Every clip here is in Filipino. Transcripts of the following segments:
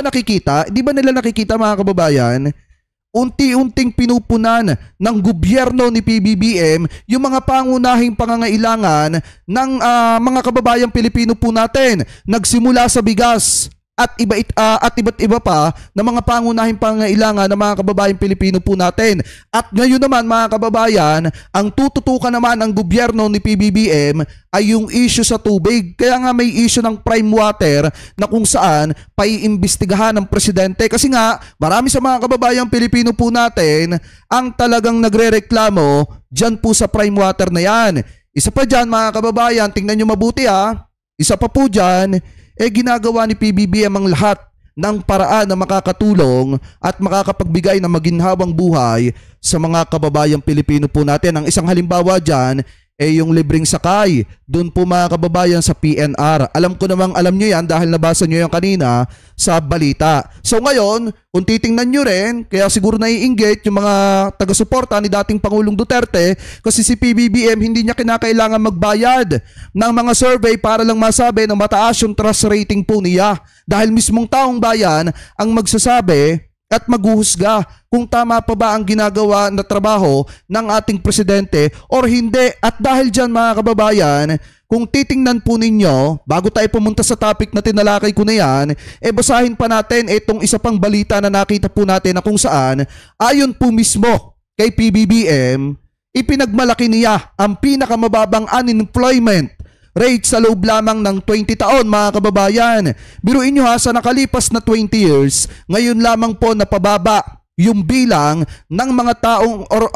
nakikita? Di ba nila nakikita mga kababayan? Unti-unting pinupunan ng gobyerno ni PBBM yung mga pangunahing pangangailangan ng mga kababayang Pilipino po natin. Nagsimula sa bigas at iba't iba pa na mga pangunahing pangangailangan ng mga kababayang Pilipino po natin. At ngayon naman mga kababayan, ang tututukan naman ng gobyerno ni PBBM ay yung issue sa tubig. Kaya nga may issue ng prime water na kung saan paiimbestigahan ng presidente. Kasi nga marami sa mga kababayang Pilipino po natin ang talagang nagrereklamo dyan po sa prime water na yan. Isa pa dyan mga kababayan, tingnan nyo mabuti isa pa po dyan, ginagawa ni PBBM ang lahat ng paraan na makakatulong at makakapagbigay ng maginhawang buhay sa mga kababayang Pilipino po natin. Ang isang halimbawa dyan yung libreng sakay. Doon po mga kababayan sa PNR. Alam ko namang alam nyo yan dahil nabasa nyo yan kanina sa balita. So ngayon, kung titingnan nyo rin, kaya siguro naiinggit yung mga taga-suporta ni dating Pangulong Duterte kasi si PBBM hindi niya kinakailangan magbayad ng mga survey para lang masabi na mataas yung trust rating po niya. Dahil mismong taong bayan ang magsasabi at maghuhusga kung tama pa ba ang ginagawa na trabaho ng ating presidente or hindi. At dahil dyan mga kababayan, kung titingnan po ninyo, bago tayo pumunta sa topic na tinalakay ko na yan, basahin pa natin itong isa pang balita na nakita po natin na kung saan, ayon po mismo kay PBBM, ipinagmalaki niya ang pinakamababang unemployment rate sa loob lamang ng 20 taon mga kababayan. Biruin nyo sa nakalipas na 20 years, ngayon lamang po napababa yung bilang ng mga tao or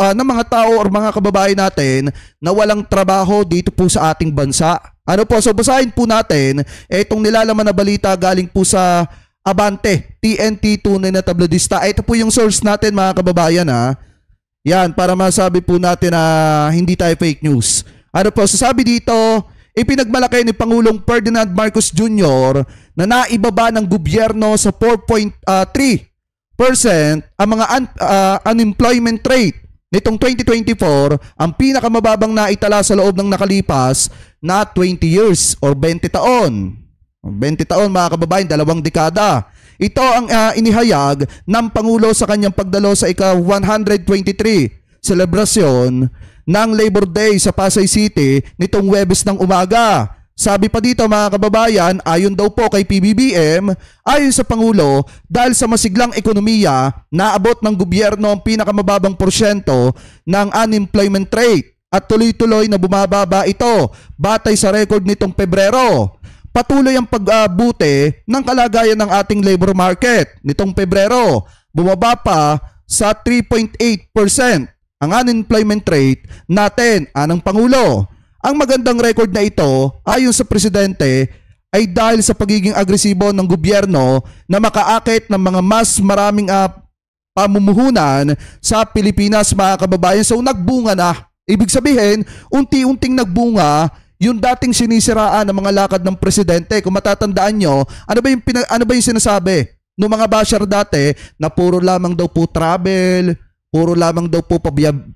mga kababayan natin na walang trabaho dito po sa ating bansa. Ano po, so basahin po natin itong nilalaman na balita galing po sa Abante, TNT Tunay na Tabloidista. Ito po yung source natin mga kababayan Yan, para masabi po natin na hindi tayo fake news. Ano po, sasabi dito, ipinagmalaki ni Pangulong Ferdinand Marcos Jr. na naibaba ng gobyerno sa 4.3% ang mga unemployment rate nitong 2024, ang pinakamababang naitala sa loob ng nakalipas na 20 years or 20 taon. 20 taon mga kababayan, 2 dekada. Ito ang inihayag ng Pangulo sa kanyang pagdalo sa ika-123 selebrasyon ng Labor Day sa Pasay City nitong Huwebes ng umaga. Sabi pa dito mga kababayan, ayon daw po kay PBBM, ayon sa Pangulo, dahil sa masiglang ekonomiya, naabot ng gobyerno ang pinakamababang porsyento ng unemployment rate at tuloy-tuloy na bumababa ito batay sa record nitong Pebrero. Patuloy ang pagbuti ng kalagayan ng ating labor market nitong Pebrero. Bumaba pa sa 3.8% ang unemployment rate natin, anang Pangulo. Ang magandang record na ito, ayon sa presidente, ay dahil sa pagiging agresibo ng gobyerno na makaakit ng mga mas maraming pamumuhunan sa Pilipinas mga kababayan. So nagbunga na. Ibig sabihin, unti-unting nagbunga yung dating sinisiraan ng mga lakad ng presidente. Kung matatandaan nyo, ano ba yung sinasabi ng mga basher dati na puro lamang daw po travel, puro lamang daw po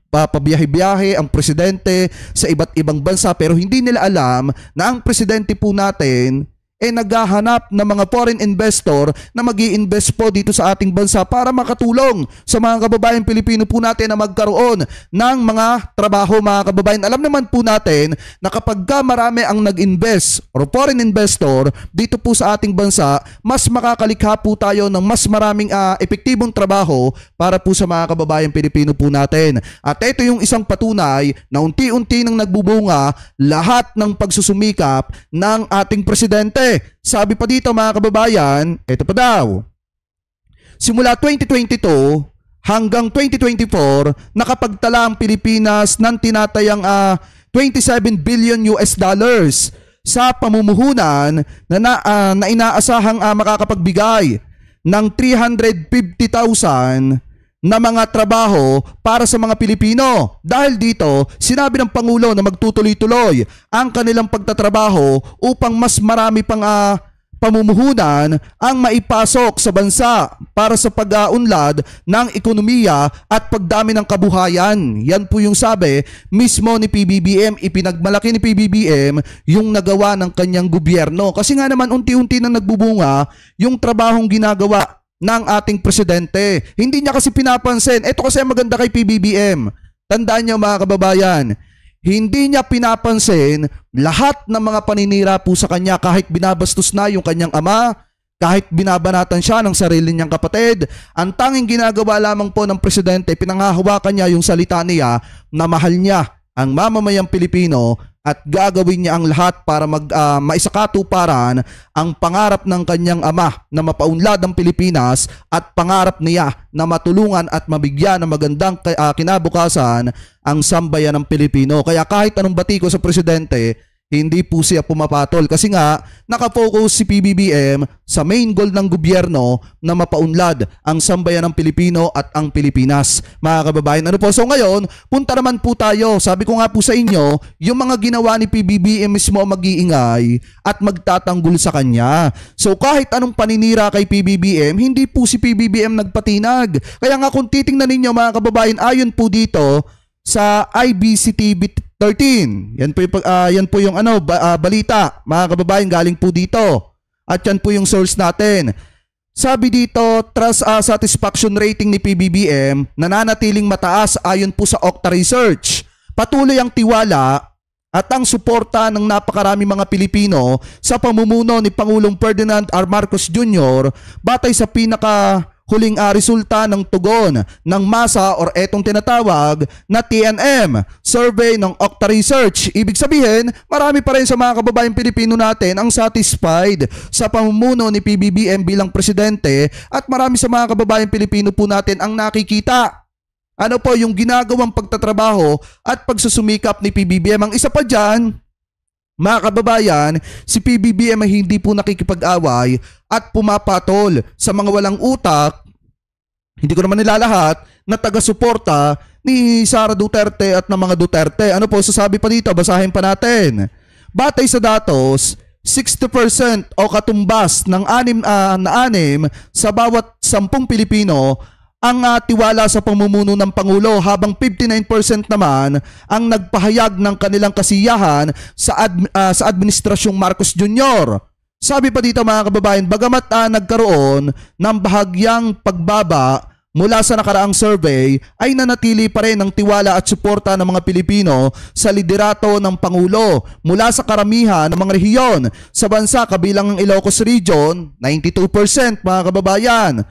pabiyahe-biyahe ang presidente sa iba't ibang bansa, pero hindi nila alam na ang presidente po natin naghahanap ng mga foreign investor na mag-i-invest po dito sa ating bansa para makatulong sa mga kababayan Pilipino po natin na magkaroon ng mga trabaho mga kababayan. Alam naman po natin na kapag marami ang nag-invest or foreign investor dito po sa ating bansa, mas makakalikha po tayo ng mas maraming epektibong trabaho para po sa mga kababayan Pilipino po natin. At ito yung isang patunay na unti-unti nang nagbubunga lahat ng pagsusumikap ng ating presidente. Sabi pa dito mga kababayan, ito pa daw. Simula 2022 hanggang 2024, nakapagtala ang Pilipinas ng tinatayang 27 billion US dollars sa pamumuhunan na inaasahang makakapagbigay ng 350,000 na mga trabaho para sa mga Pilipino. Dahil dito, sinabi ng Pangulo na magtutuloy-tuloy ang kanilang pagtatrabaho upang mas marami pang pamumuhunan ang maipasok sa bansa para sa pag-aunlad ng ekonomiya at pagdami ng kabuhayan. Yan po yung sabi mismo ni PBBM. Ipinagmalaki ni PBBM yung nagawa ng kanyang gobyerno. Kasi nga naman unti-unti na nagbubunga yung trabahong ginagawa ng ating presidente. Hindi niya kasi pinapansin. Ito kasi ang maganda kay PBBM. Tandaan niyo mga kababayan, hindi niya pinapansin lahat ng mga paninira po sa kanya kahit binabastos na yung kanyang ama, kahit binabanatan siya ng sarili niyang kapatid. Ang tanging ginagawa lamang po ng presidente, pinanghahawakan niya yung salita niya na mahal niya ang mamamayang Pilipino at gagawin niya ang lahat para maisakatuparan ang pangarap ng kanyang ama na mapaunlad ang Pilipinas at pangarap niya na matulungan at mabigyan ng magandang kinabukasan ang sambayan ng Pilipino. Kaya kahit anong batiko sa presidente, hindi po siya pumapatol kasi nga nakafocus si PBBM sa main goal ng gobyerno na mapaunlad ang sambayan ng Pilipino at ang Pilipinas. Mga kababayan, ano po? So ngayon, punta naman po tayo. Sabi ko nga po sa inyo, yung mga ginawa ni PBBM mismo mag-iingay at magtatanggol sa kanya. So kahit anong paninira kay PBBM, hindi po si PBBM nagpatinag. Kaya nga kung titingnan ninyo mga kababayan, ayon po dito sa IBC-TV 13. Yan po yung balita, mga kababayan, galing po dito. At yan po yung source natin. Sabi dito, trust satisfaction rating ni PBBM nananatiling mataas ayon po sa Okta Research. Patuloy ang tiwala at ang suporta ng napakarami mga Pilipino sa pamumuno ni Pangulong Ferdinand R. Marcos Jr. batay sa huling resulta ng tugon ng masa or etong tinatawag na TNM survey ng Okta Research. Ibig sabihin, marami pa rin sa mga kababayang Pilipino natin ang satisfied sa pamumuno ni PBBM bilang presidente at marami sa mga kababayang Pilipino po natin ang nakikita ano po yung ginagawang pagtatrabaho at pagsusumikap ni PBBM. Ang isa pa dyan, mga kababayan, si PBBM ay hindi po nakikipag-away at pumapatol sa mga walang utak, hindi ko naman nilalahat, na taga-suporta ni Sara Duterte at ng mga Duterte. Ano po sasabi pa dito? Basahin pa natin. Batay sa datos, 60% o katumbas ng 6 sa bawat 10 Pilipino ang tiwala sa pamumuno ng Pangulo, habang 59% naman ang nagpahayag ng kanilang kasiyahan sa Administrasyong Marcos Jr. Sabi pa dito mga kababayan, bagamat nagkaroon ng bahagyang pagbaba mula sa nakaraang survey, ay nanatili pa rin ang tiwala at suporta ng mga Pilipino sa liderato ng Pangulo mula sa karamihan ng mga rehiyon sa bansa, kabilang ang Ilocos Region, 92% mga kababayan.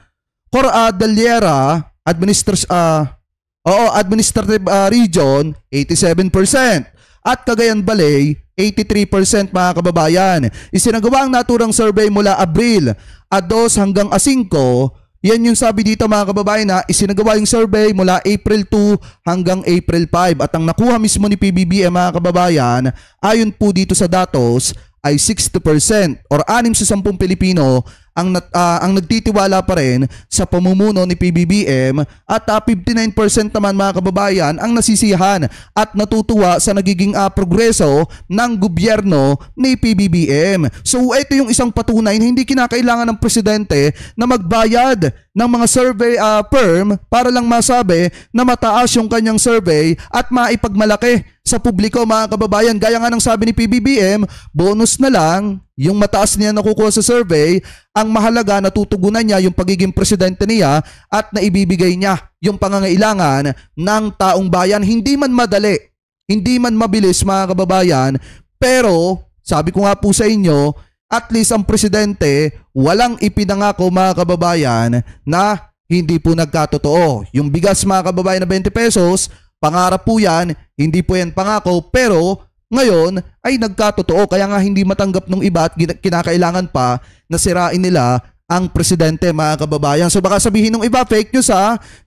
Cordillera Administrative Region, 87%. At Cagayan Valley, 83% mga kababayan. Isinagawa ang naturang survey mula Abril 2 hanggang 5. Yan yung sabi dito mga kababayan na isinagawa yung survey mula April 2 hanggang April 5. At ang nakuha mismo ni PBBM mga kababayan, ayon po dito sa datos, ay 60% or 6 sa 10 Pilipino ang nagtitiwala pa rin sa pamumuno ni PBBM at 59% naman mga kababayan ang nasisiyahan at natutuwa sa nagiging progreso ng gobyerno ni PBBM. So ito yung isang patunay na hindi kinakailangan ng presidente na magbayad ng mga survey firm para lang masabi na mataas yung kanyang survey at maipagmalaki sa publiko mga kababayan. Gaya nga ng sabi ni PBBM, bonus na lang yung mataas niya nakukuha sa survey, ang mahalaga natutugunan niya yung pagiging presidente niya at naibibigay niya yung pangangailangan ng taong bayan. Hindi man madali, hindi man mabilis mga kababayan, pero sabi ko nga po sa inyo, at least ang presidente walang ipinangako mga kababayan na hindi po nagkatotoo. Yung bigas mga kababayan na 20 pesos, pangarap po yan, hindi po yan pangako, pero ngayon ay nagkatotoo. Kaya nga hindi matanggap ng iba at kinakailangan pa na sirain nila ang presidente mga kababayan. So baka sabihin ng iba, fake news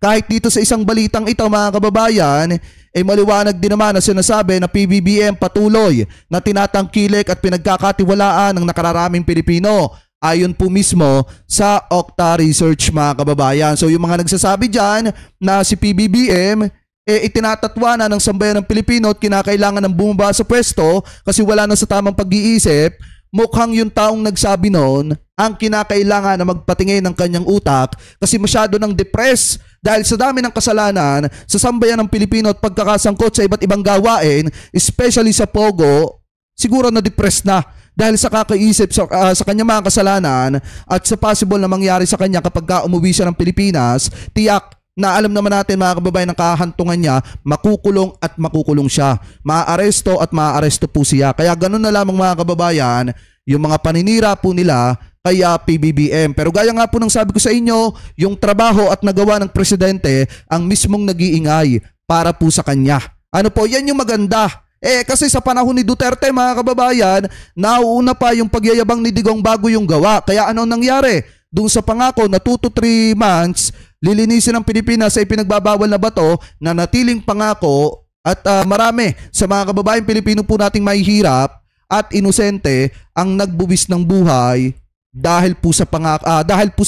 kahit dito sa isang balitang ito mga kababayan, maliwanag din naman na sinasabi na PBBM patuloy na tinatangkilik at pinagkakatiwalaan ng nakararaming Pilipino. Ayon po mismo sa Okta Research mga kababayan. So yung mga nagsasabi dyan na si PBBM itinatatwa na ng sambayan ng Pilipino at kinakailangan ng bumaba sa pwesto kasi wala na sa tamang pag-iisip, mukhang yung taong nagsabi noon ang kinakailangan na magpatingin ng kanyang utak kasi masyado nang depressed dahil sa dami ng kasalanan sa sambayan ng Pilipino at pagkakasangkot sa iba't ibang gawain, especially sa Pogo, siguro na depressed na dahil sa kakaisip sa kanyang mga kasalanan at sa possible na mangyari sa kanya kapag umuwi siya ng Pilipinas. Tiyak na alam naman natin mga kababayan ng kahantungan niya, makukulong at makukulong siya. Maaaresto at maaaresto po siya. Kaya ganun na lamang mga kababayan, yung mga paninira po nila kaya PBBM. Pero gaya nga po ng sabi ko sa inyo, yung trabaho at nagawa ng presidente ang mismong nag-iingay para po sa kanya. Ano po, yan yung maganda. Kasi sa panahon ni Duterte mga kababayan, nauuna pa yung pagyayabang ni Digong bago yung gawa. Kaya ano nangyari? Doon sa pangako na 2 to 3 months, lilinisin ng Pilipinas sa ipinagbabawal na bato na natiling pangako at marami sa mga kababayan Pilipino po nating mahihirap at inosente ang nagbuwis ng buhay dahil po sa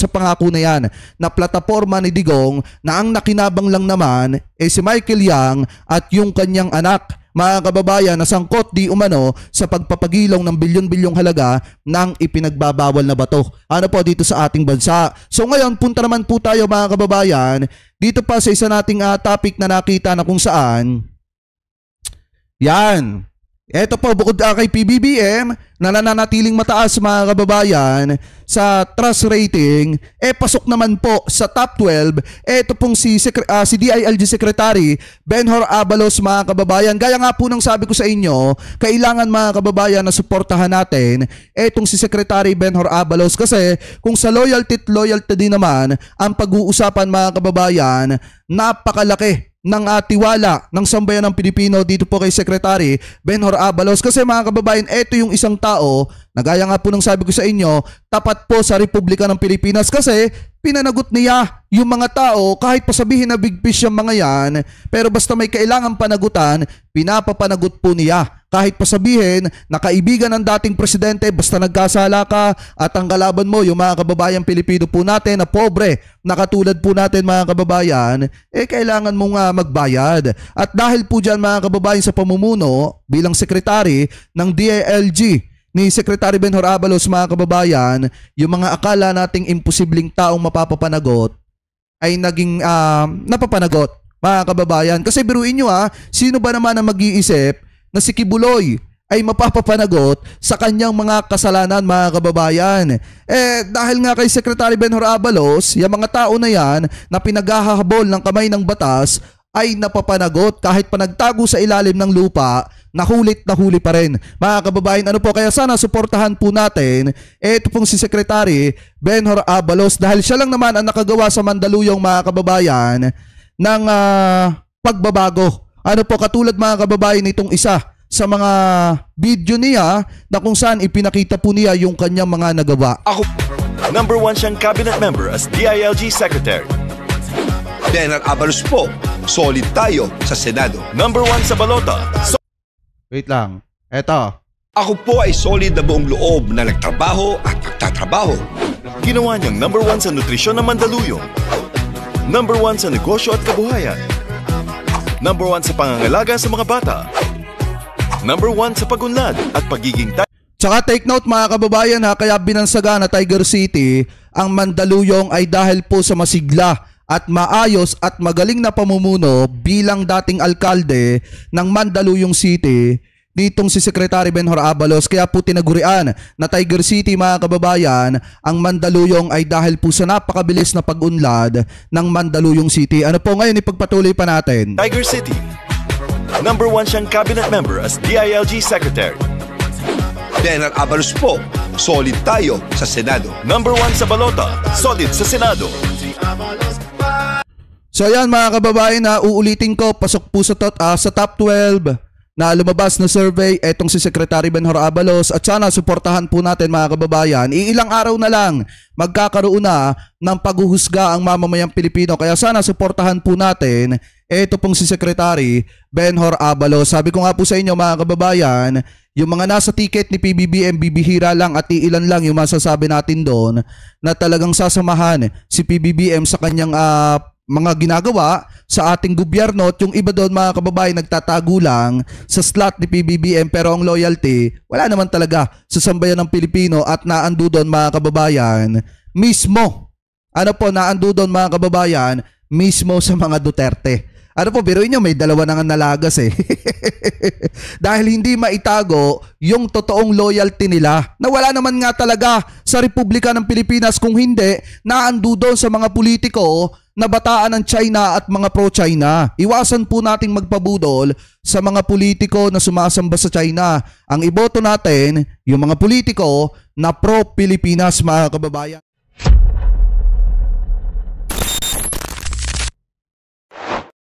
pangako na yan na plataforma ni Digong na ang nakinabang lang naman si Michael Yang at yung kanyang anak. Mga kababayan, nasangkot di umano sa pagpapagilong ng bilyon-bilyong halaga ng ipinagbabawal na bato. Ano po dito sa ating bansa. So ngayon, punta naman po tayo mga kababayan dito pa sa isa nating topic na nakita na kung saan yan. Ito po, bukod kay PBBM na nananatiling mataas mga kababayan sa trust rating, pasok naman po sa top 12, ito pong si DILG Secretary Benhur Abalos mga kababayan. Gaya nga po ng sabi ko sa inyo, kailangan mga kababayan na suportahan natin etong si Secretary Benhur Abalos kasi kung sa loyalty din naman ang pag-uusapan mga kababayan, napakalaki ng tiwala ng sambayan ng Pilipino dito po kay Secretary Benhur Abalos kasi mga kababayan, ito yung isang tao na gaya nga po ng sabi ko sa inyo, tapat po sa Republika ng Pilipinas kasi pinanagot niya yung mga tao kahit pa sabihin na big fish yung mga yan, pero basta may kailangan panagutan, pinapapanagot po niya. Kahit pa sabihin na kaibigan ng dating presidente, basta nagkasala ka at ang kalaban mo yung mga kababayan Pilipino po natin na pobre, na katulad po natin mga kababayan, kailangan mong magbayad. At dahil po dyan mga kababayan sa pamumuno bilang sekretary ng DILG ni Secretary Benhur Abalos mga kababayan, yung mga akala nating imposibleng taong mapapapanagot ay naging napapanagot mga kababayan. Kasi biruin nyo sino ba naman ang mag-iisip na si Kibuloy ay mapapapanagot sa kanyang mga kasalanan mga kababayan. Dahil nga kay Secretary Benhur Abalos, yung mga tao na yan na pinaghahabol ng kamay ng batas ay napapanagot kahit pa nagtago sa ilalim ng lupa, nahulit na huli pa rin. Mga kababayan, ano po, kaya sana suportahan po natin ito pong si Secretary Benhur Abalos dahil siya lang naman ang nakagawa sa Mandaluyong mga kababayan ng pagbabago. Ano po, katulad mga kababayan itong isa sa mga video niya na kung saan ipinakita po niya yung kanyang mga nagawa. Ako, number 1 siyang cabinet member as DILG Secretary. Benhur Abalos po, solid tayo sa Senado. Number 1 sa balota. Wait lang, eto. Ako po ay solid na buong loob na nagtrabaho at nagtatrabaho. Ginawa niyang number 1 sa nutrisyon ng Mandaluyong. Number 1 sa negosyo at kabuhayan. Number 1 sa pangangalaga sa mga bata. Number 1 sa pagunlad at pagiging Tsaka take note mga kababayan kaya binansaga na Tiger City ang Mandaluyong ay dahil po sa masigla at maayos at magaling na pamumuno bilang dating alkalde ng Mandaluyong City ditong si Secretary Benhur Abalos. Kaya po tinagurian na Tiger City mga kababayan, ang Mandaluyong ay dahil po sa napakabilis na pag-unlad ng Mandaluyong City. Ano po ngayon, ipagpatuloy pa natin. Tiger City. Number 1 siyang cabinet member as DILG Secretary. Benhur Abalos po, solid tayo sa Senado. Number 1 sa balota, solid sa Senado. So ayan mga kababayan, uulitin ko, pasok po sa top 12 na lumabas na survey etong si Secretary Benhur Abalos at sana suportahan po natin mga kababayan. Iilang araw na lang magkakaroon na ng paghuhusga ang mamamayang Pilipino kaya sana suportahan po natin ito pong si Secretary Benhur Abalos. Sabi ko nga po sa inyo mga kababayan, yung mga nasa ticket ni PBBM bibihira lang at iilan lang yung masasabi natin doon na talagang sasamahan si PBBM sa kanyang mga ginagawa sa ating gobyerno at yung iba doon mga kababayan nagtatago lang sa slot ni PBBM pero ang loyalty wala naman talaga sa sambayan ng Pilipino at naando doon mga kababayan mismo. Ano po, naando doon mga kababayan mismo sa mga Duterte. Ano po, biruin nyo, may dalawa na nga nalagas eh. Dahil hindi maitago yung totoong loyalty nila na wala naman nga talaga sa Republika ng Pilipinas kung hindi naando doon sa mga politiko na bataan ng China at mga pro-China. Iwasan po nating magpabudol sa mga politiko na sumasamba sa China. Ang iboto natin, yung mga politiko na pro-Pilipinas mga kababayan.